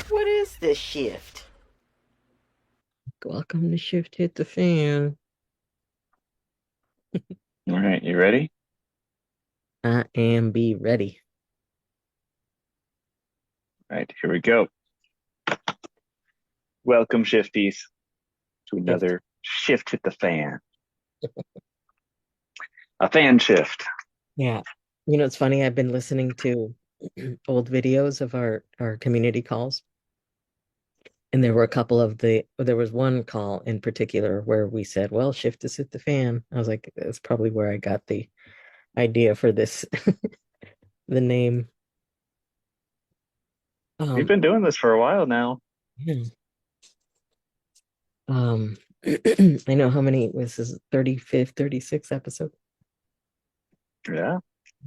What is this shift? Welcome to Shift Hit the Fan. All right, you ready? I am be ready. All right, here we go. Welcome, shifties, to Shift. another shift hit the fan. A fan shift. Yeah. It's funny. I've been listening to old videos of our community calls, and there was one call in particular where we said, well, shift is hit the fan. I was like, that's probably where I got the idea for this, the name. We've Um, been doing this for a while now. yeah. Um, I know how many, this is 35th, 36th episode. Yeah,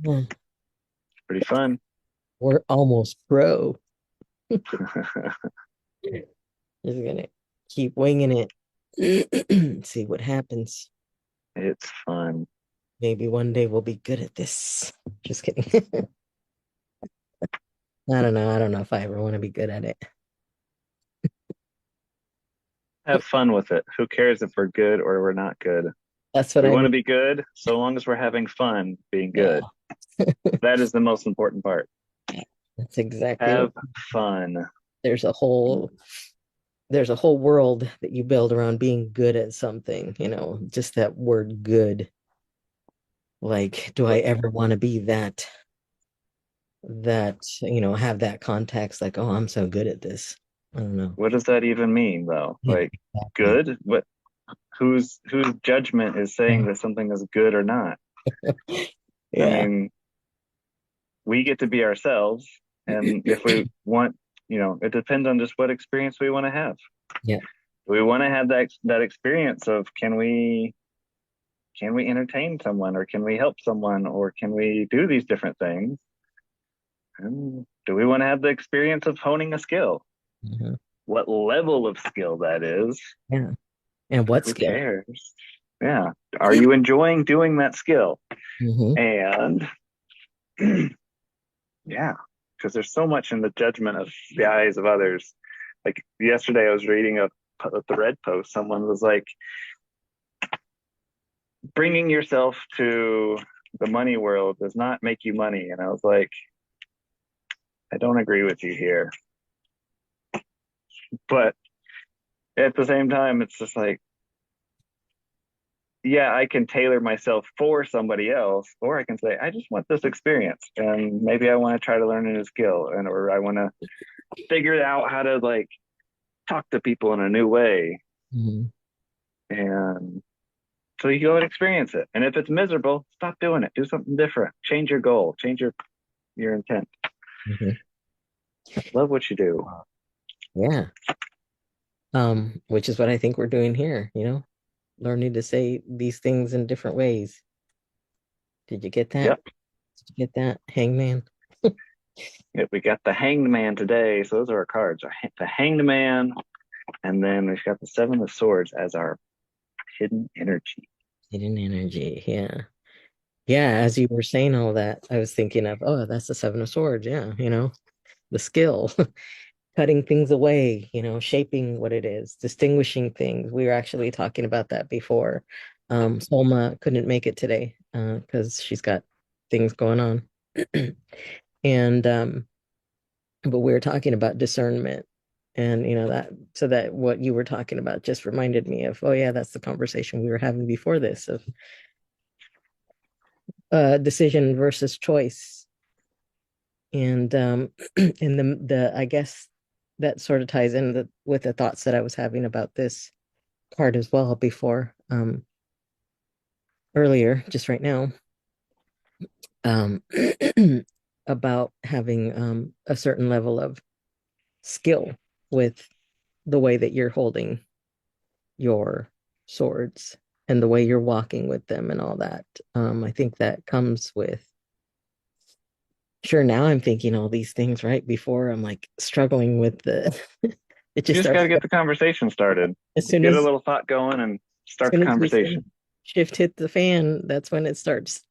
Yeah. pretty fun. We're almost pro. Just gonna keep winging it. See what happens. It's fun. Maybe one day we'll be good at this. Just kidding. I don't know. I don't know if I ever want to be good at it. Have fun with it. Who cares if we're good or we're not good? That's what We I want mean. to be good so long as we're having fun being Yeah, good. That is the most important part. that's exactly what Have fun. there's a whole there's a whole world that you build around being good at something, just that word good. Like, do I What, ever want to be have that context like, oh, I'm so good at this. I don't know. what does that even mean, though? Yeah, Like, exactly. good? What? Whose judgment is saying that something is good or not? I Yeah. mean, we get to be ourselves. And if we want, it depends on just what experience we want to have. Yeah. We want to have that experience of can we entertain someone or can we help someone or can we do these different things? And do we want to have the experience of honing a skill? Mhm. What level of skill that is, Yeah. And what who skill? cares? Yeah. Are you enjoying doing that skill? Hmm. And yeah, because there's so much in the judgment of the eyes of others. Like yesterday, I was reading a thread post. Someone was like, bringing yourself to the money world does not make you money. And I was like, I don't agree with you here. But at the same time, it's just like, yeah, I can tailor myself for somebody else, or I can say, I just want this experience. And maybe I want to try to learn a new skill or I want to figure out how to like talk to people in a new way. Hmm. And so you go and experience it. And if it's miserable, stop doing it. Do something different. Change your goal. Change your intent. Hmm. Love what you do. Yeah. Which is what I think we're doing here, learning to say these things in different ways. Did you get that? Yep. Did you get that, Hangman? Yep. We got the Hanged Man today. So those are our cards. The Hanged Man, and then we've got the Seven of Swords as our hidden energy. Hidden energy. Yeah. Yeah. As you were saying all that, I was thinking of, oh, that's the Seven of Swords. Yeah. The skill, cutting things away, shaping what it is, distinguishing things. We were actually talking about that before. Solma couldn't make it today because she's got things going on. And but we were talking about discernment. And that so that what you were talking about just reminded me of, oh yeah, that's the conversation we were having before this of decision versus choice. And and the I guess that sort of ties in with the thoughts that I was having about this card as well before earlier, just right now, um, about having a certain level of skill with the way that you're holding your swords and the way you're walking with them and all that. I think that comes with, sure, now I'm thinking all these things right before I'm like struggling with it You just just got starts to get the conversation started. as soon Get a as little thought going and as start the soon as we say conversation. shift hit the fan, that's when it starts.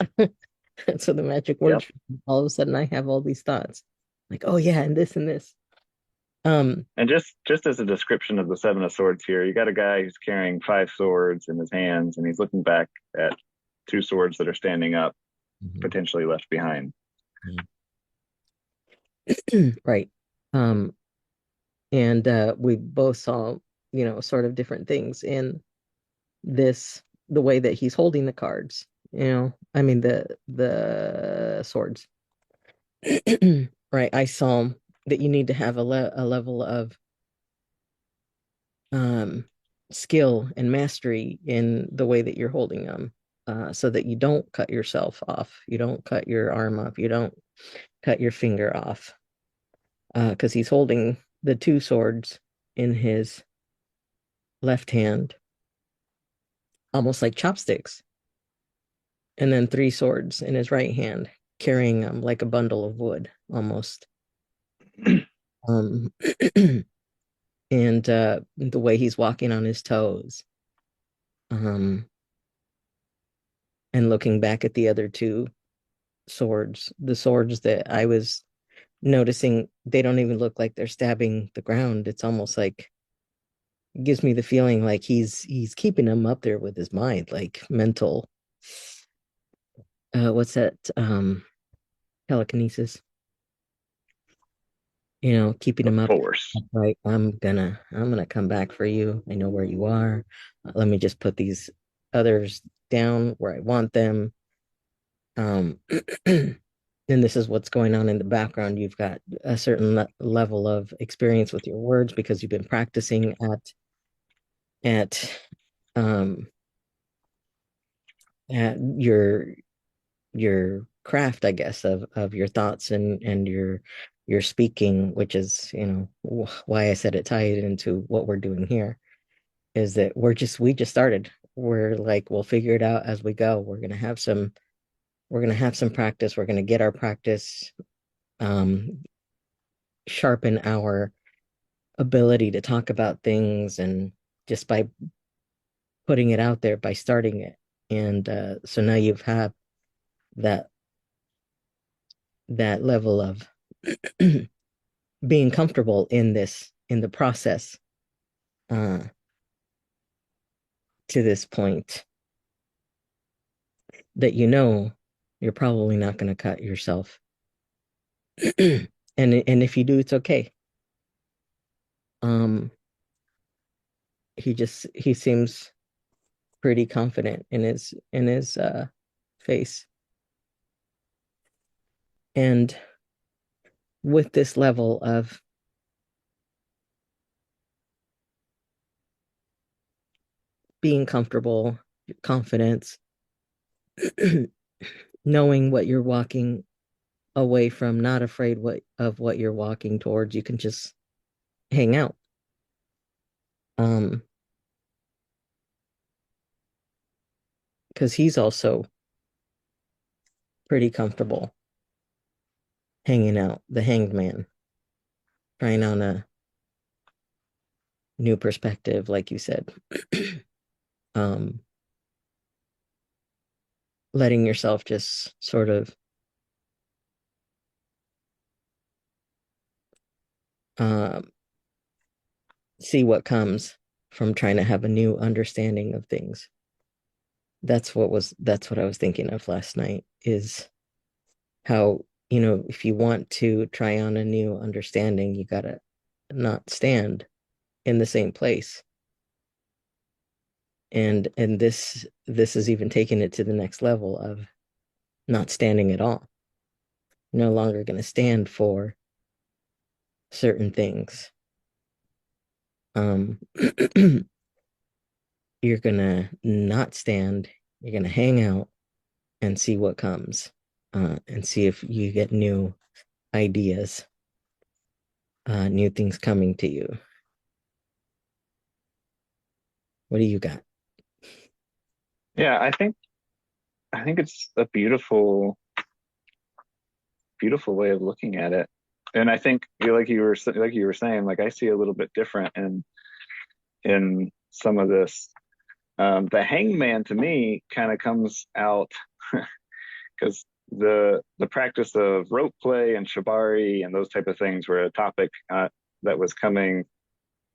That's what the magic Yep. words. All of a sudden, I have all these thoughts, like, oh yeah, and this and this. And just as a description of the Seven of Swords here, you got a guy who's carrying five swords in his hands, and he's looking back at two swords that are standing up, Mhm. potentially left behind. Yeah. Right. Um, and we both saw, sort of different things in this, the way that he's holding the cards, I mean the swords. Right. I saw that you need to have a level of um skill and mastery in the way that you're holding them, so that you don't cut yourself off, you don't cut your arm off, you don't cut your finger off, because he's holding the two swords in his left hand, almost like chopsticks, and then three swords in his right hand, carrying them like a bundle of wood, almost. Um, and the way he's walking on his toes, um, and looking back at the other two swords, the swords that I was noticing, they don't even look like they're stabbing the ground. It's almost like, it gives me the feeling like he's keeping them up there with his mind, like mental, what's that, telekinesis, keeping The him up. Force. Right, I'm gonna come back for you. I know where you are. Let me just put these others down where I want them. Um, and this is what's going on in the background. You've got a certain level of experience with your words because you've been practicing at um at your craft, I guess, of your thoughts and your speaking, which is, why I said it tied into what we're doing here, is that we just started. We're like, we'll figure it out as we go. We're gonna have some practice. We're gonna get our practice, um, sharpen our ability to talk about things, and just by putting it out there, by starting it. And so now you've had that that level of being comfortable in the process, uh, to this point, that you're probably not going to cut yourself. And if you do, it's okay. Um, he seems pretty confident in his face. And with this level of being comfortable, confidence, knowing what you're walking away from, not afraid of what you're walking towards, you can just hang out. Um, because he's also pretty comfortable hanging out, the hanged man, trying on a new perspective, like you said. um, Letting yourself just sort of um, see what comes from trying to have a new understanding of things. That's what I was thinking of last night, is how, if you want to try on a new understanding, you gotta not stand in the same place. And this is even taking it to the next level of not standing at all. No longer going to stand for certain things. um you're going to not stand, you're going to hang out and see what comes, and see if you get new ideas, new things coming to you. What do you got? Yeah, I think it's a beautiful way of looking at it. And I think like you were saying, like I see a little bit different in some of this. The hangman to me kind of comes out because the practice of rope play and shibari and those type of things were a topic that was coming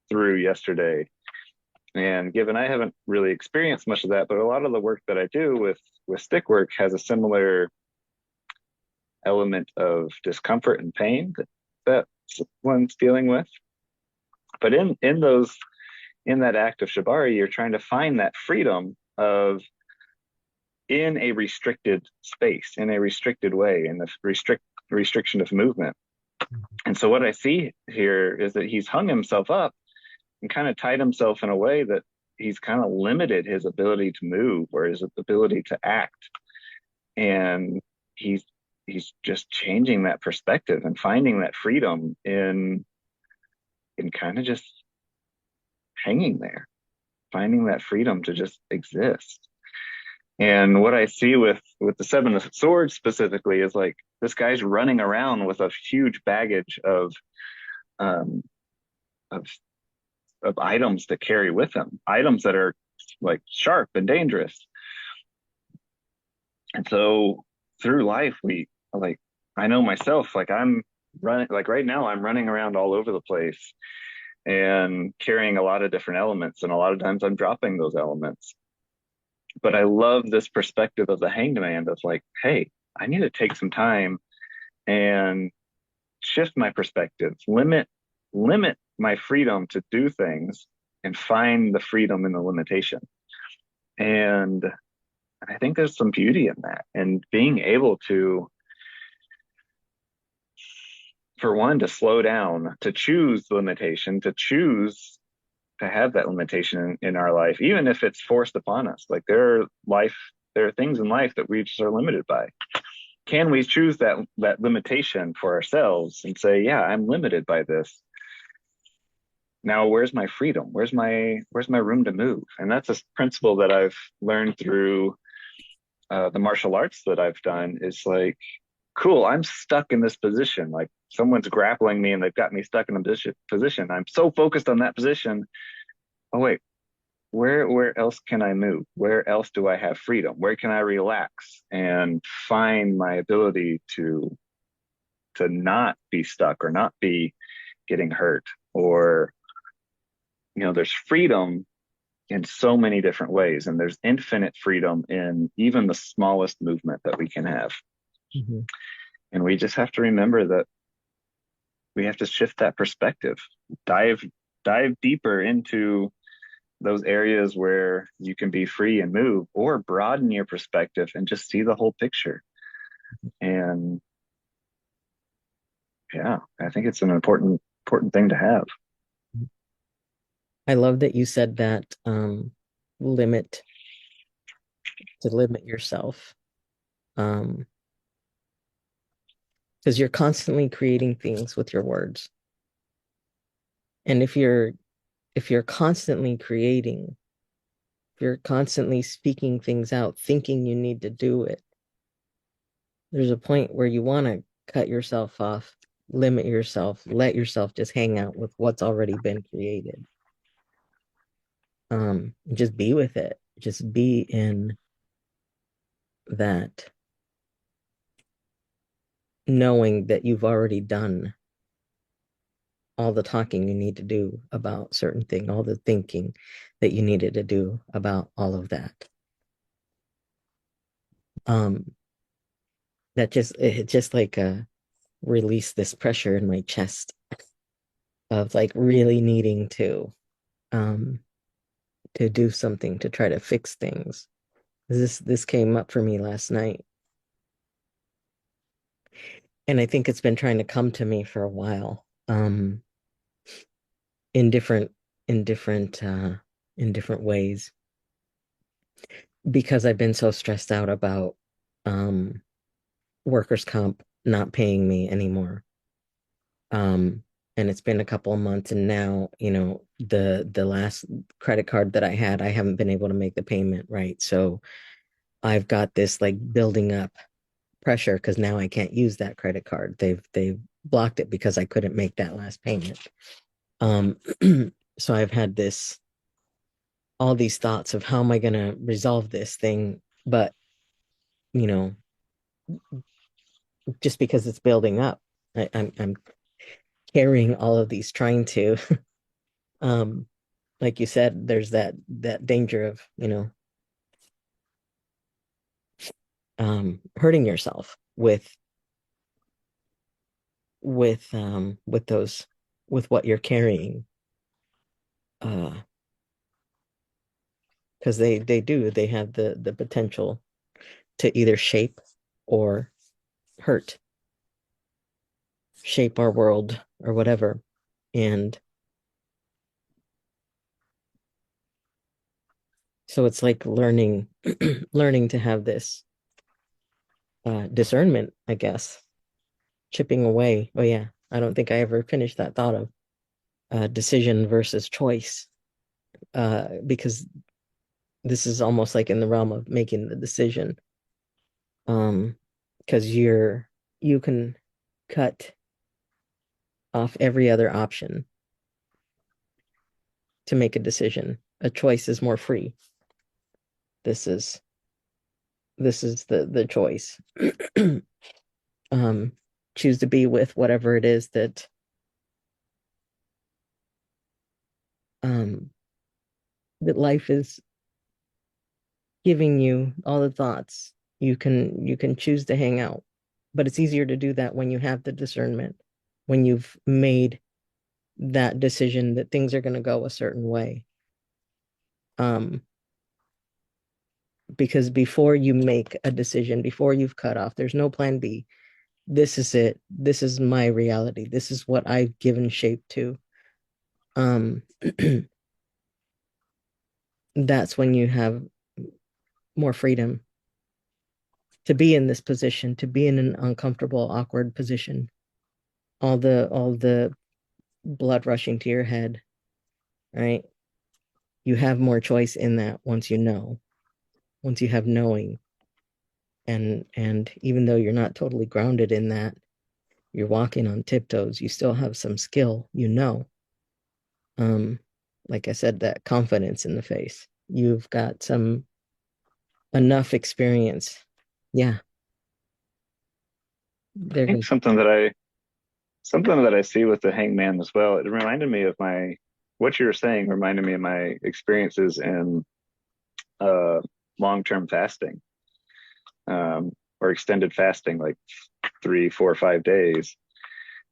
through yesterday. And given I haven't really experienced much of that, but a lot of the work that I do with stick work has a similar element of discomfort and pain that one's dealing with. But in that act of shibari, you're trying to find that freedom of in a restricted space, in a restricted way, in the restriction of movement. And so what I see here is that he's hung himself up and kind of tied himself in a way that he's kind of limited his ability to move or his ability to act. And he's just changing that perspective and finding that freedom in kind of just hanging there, finding that freedom to just exist. And what I see with the Seven of Swords specifically is like this guy's running around with a huge baggage um, of of items to carry with him, items that are like sharp and dangerous. And so through life, we like I know myself, like I'm running like right now I'm running around all over the place and carrying a lot of different elements, and a lot of times I'm dropping those elements. But I love this perspective of the hanged man of like, hey, I need to take some time and shift my perspective, limit my freedom to do things and find the freedom in the limitation. And I think there's some beauty in that, and being able to, for one, to slow down, to choose limitation, to choose to have that limitation in our life, even if it's forced upon us. Like there are things in life that we just are limited by. Can we choose that limitation for ourselves and say, yeah, I'm limited by this. Now, where's my freedom? Where's my room to move? And that's a principle that I've learned through the martial arts that I've done. Is like, cool, I'm stuck in this position. Like someone's grappling me and they've got me stuck in a position. I'm so focused on that position. Oh wait, where else can I move? Where else do I have freedom? Where can I relax and find my ability to not be stuck or not be getting hurt? Or there's freedom in so many different ways, and there's infinite freedom in even the smallest movement that we can have. Mm-hmm. And we just have to remember that we have to shift that perspective, dive deeper into those areas where you can be free and move, or broaden your perspective and just see the whole picture. And yeah, I think it's an important thing to have. I love that you said that limit yourself. Because you're constantly creating things with your words. And if you're constantly creating, if you're constantly speaking things out, thinking you need to do it, there's a point where you want to cut yourself off, limit yourself, let yourself just hang out with what's already been created. Just be with it. Just be in that, knowing that you've already done all the talking you need to do about certain thing, all the thinking that you needed to do about all of that. That just like release this pressure in my chest of like really needing to do something to try to fix things. This came up for me last night. And I think it's been trying to come to me for a while. In different in different in different ways, because I've been so stressed out about workers' comp not paying me anymore. And it's been a couple of months, and now, the last credit card that I had, I haven't been able to make the payment, right? So I've got this like building up pressure because now I can't use that credit card. They've blocked it because I couldn't make that last payment. So I've had all these thoughts of how am I going to resolve this thing, but you know, just because it's building up, I'm carrying all of these, trying to, um, like you said, there's that danger of, hurting yourself with those, with what you're carrying, uh, because they have the potential to either shape or hurt, shape our world or whatever. And so it's like learning learning to have this discernment, I guess, chipping away. Oh yeah, I don't think I ever finished that thought of decision versus choice, because this is almost like in the realm of making the decision, because you can cut off every other option to make a decision. A choice is more free. This is the choice. um Choose to be with whatever it is um that life is giving you, all the thoughts. You can choose to hang out, but it's easier to do that when you have the discernment, when you've made that decision that things are going to go a certain way. um because before you make a decision, before you've cut off, there's no plan B. This is it. This is my reality. This is what I've given shape to. um that's when you have more freedom to be in this position, to be in an uncomfortable, awkward position. All the blood rushing to your head, right? You have more choice in that once you know, once you have knowing. And even though you're not totally grounded in that, you're walking on tiptoes, you still have some skill, um like I said, that confidence in the face. You've got some enough experience. Yeah, I they're think gonna. something that I see with the hangman as well. It reminded me of what you were saying reminded me of my experiences in uh, long-term fasting, or extended fasting, like 3, 4, 5 days.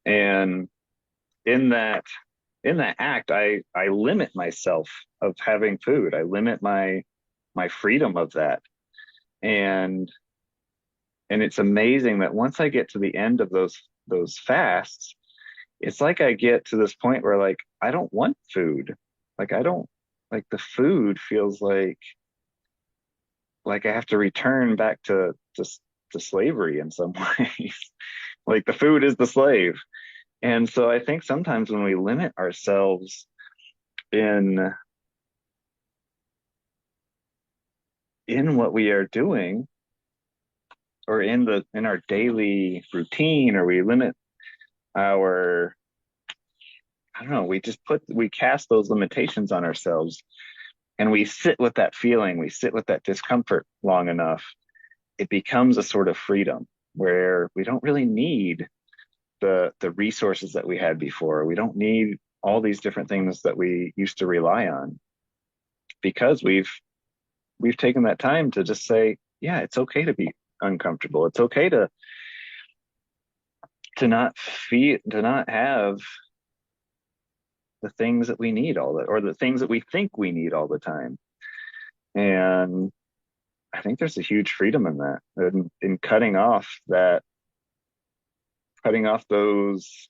And in that in that act, I limit myself of having food. I limit my freedom of that. And it's amazing that once I get to the end of those fasts, it's like I get to this point where like I don't want food. Like I don't like the food feels like I have to return back to slavery in some ways. Like the food is the slave. And so I think sometimes when we limit ourselves in what we are doing, or in our daily routine, or we limit our, I don't know, we cast those limitations on ourselves, and we sit with that feeling, we sit with that discomfort long enough, it becomes a sort of freedom where we don't really need the resources that we had before. We don't need all these different things that we used to rely on, because we've taken that time to just say, yeah, it's okay to be uncomfortable. It's okay to not have the things that we need or the things that we think we need all the time. And I think there's a huge freedom in that, in cutting off those,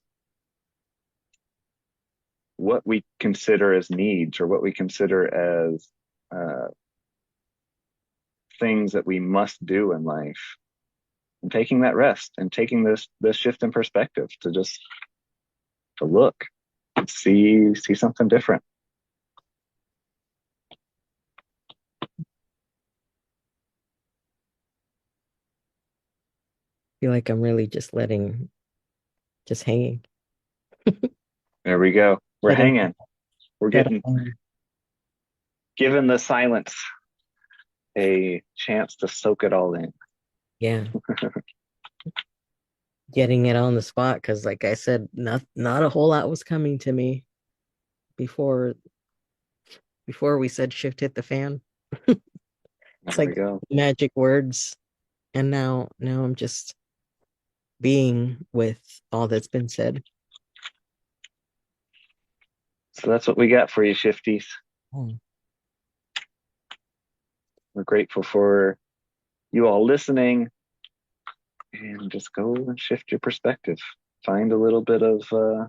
what we consider as needs, or what we consider as uh, things that we must do in life, and taking that rest, and taking this shift in perspective to just to look, see something different. Feel like I'm really just hanging, There we go. We're letting hanging. We're that getting given the silence a chance to soak it all in. yeah. getting it on the spot because, like I said, not a whole lot was coming to me before we said shift hit the fan. It's There we like go. magic words, and now I'm just being with all that's been said. So that's what we got for you, shifties. Oh. We're grateful for you all listening, and just go and shift your perspective. Find a little bit of Hang,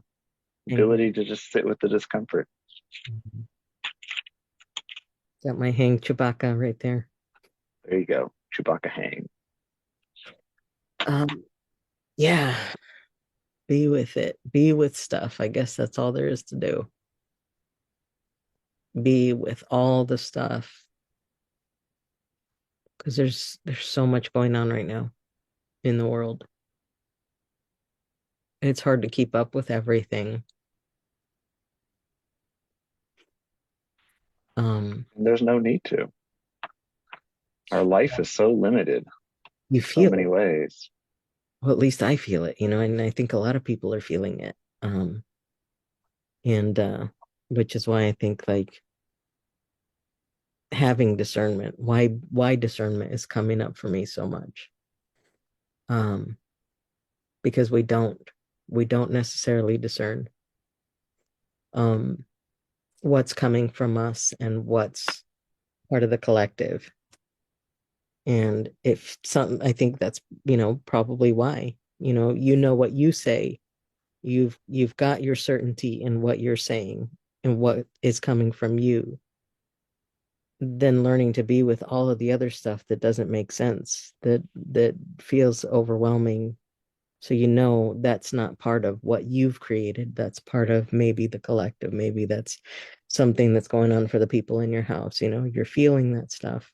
ability to just sit with the discomfort. got my hang Chewbacca right there. There you go. Chewbacca hang. Um, yeah, be with it. Be with stuff. I guess that's all there is to do. Be with all the stuff because there's so much going on right now in the world. It's hard to keep up with everything. And there's no need to. Our life is so limited You in so feel many it. ways. Well, at least I feel it, and I think a lot of people are feeling it. And which is why I think like having discernment, why discernment is coming up for me so much. Um, because we don't necessarily discern um what's coming from us and what's part of the collective. And if something, I think that's, probably why, what you say, you've got your certainty in what you're saying and what is coming from you, then learning to be with all of the other stuff that doesn't make sense, that feels overwhelming. So that's not part of what you've created. That's part of maybe the collective. Maybe that's something that's going on for the people in your house. You're feeling that stuff.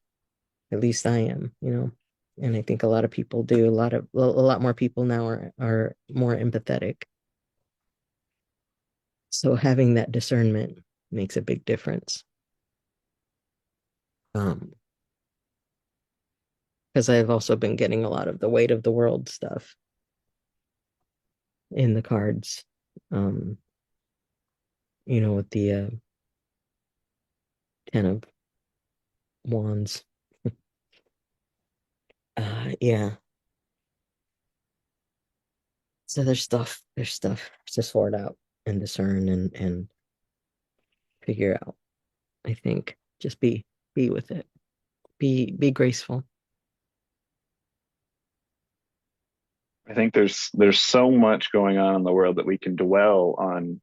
At least I am. And I think a lot of people do. A lot more people now are more empathetic. So having that discernment makes a big difference. Because I've also been getting a lot of the weight of the world stuff in the cards. Um, with the 10 of Wands. Yeah. So there's stuff to sort out and discern and figure out. I think just be with it. Be graceful. I think there's so much going on in the world that we can dwell on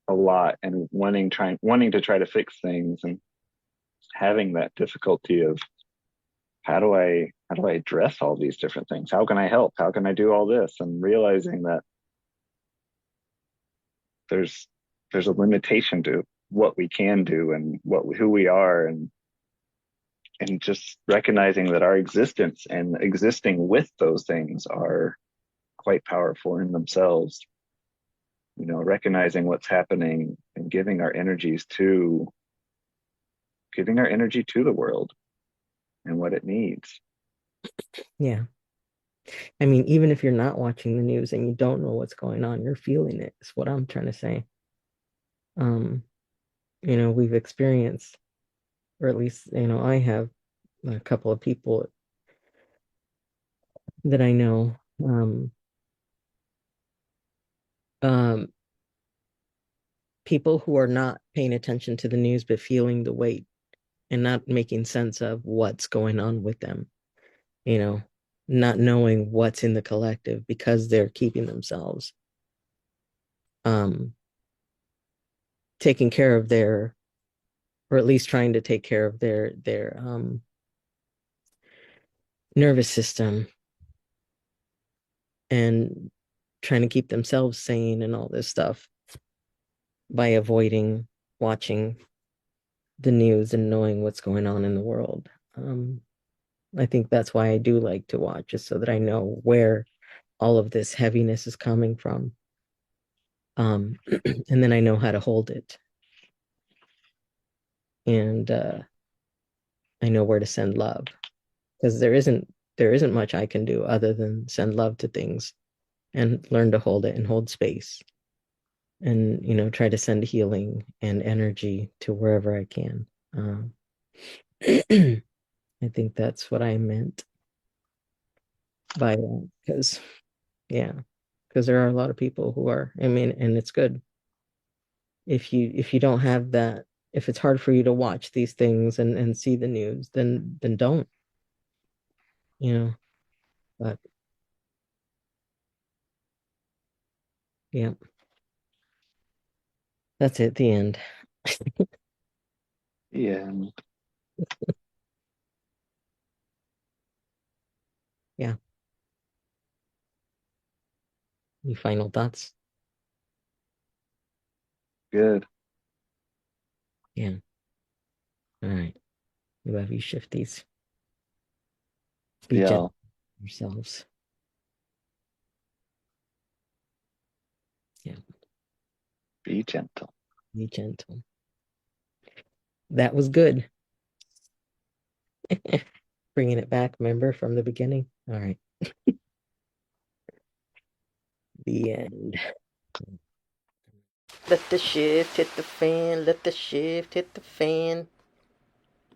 a lot and wanting to try to fix things and having that difficulty of how do I address all these different things? How can I help? How can I do all this? And realizing that there's there's a limitation to what we can do and who we are, and just recognizing that our existence and existing with those things are quite powerful in themselves. Recognizing what's happening and giving our energy to the world and what it needs. Yeah. I mean, even if you're not watching the news and you don't know what's going on, you're feeling it, is what I'm trying to say. Um, we've experienced, or at least, I have a couple of people that I know, um, people who are not paying attention to the news, but feeling the weight and not making sense of what's going on with them, you know, not knowing what's in the collective because they're keeping themselves, um, taking care of or at least trying to take care of their nervous system and trying to keep themselves sane and all this stuff by avoiding watching the news and knowing what's going on in the world. I think that's why I do like to watch, just so that I know where all of this heaviness is coming from. And then I know how to hold it. And I know where to send love. Because there isn't much I can do other than send love to things and learn to hold it and hold space and, try to send healing and energy to wherever I can. I think that's what I meant by that, because, yeah, because there are a lot of people who are, I mean, and it's good if you don't have that, if it's hard for you to watch these things and see the news, then don't, you know. But yeah, that's it, the end. Yeah. Yeah. Any final thoughts? Good. Yeah. All right. We love you, shifties. Be Yeah. gentle with yourselves. Yeah. Be gentle. Be gentle. That was good. Bringing it back, remember, from the beginning? All right. The end. Let the shift hit the fan. Let the shift hit the fan.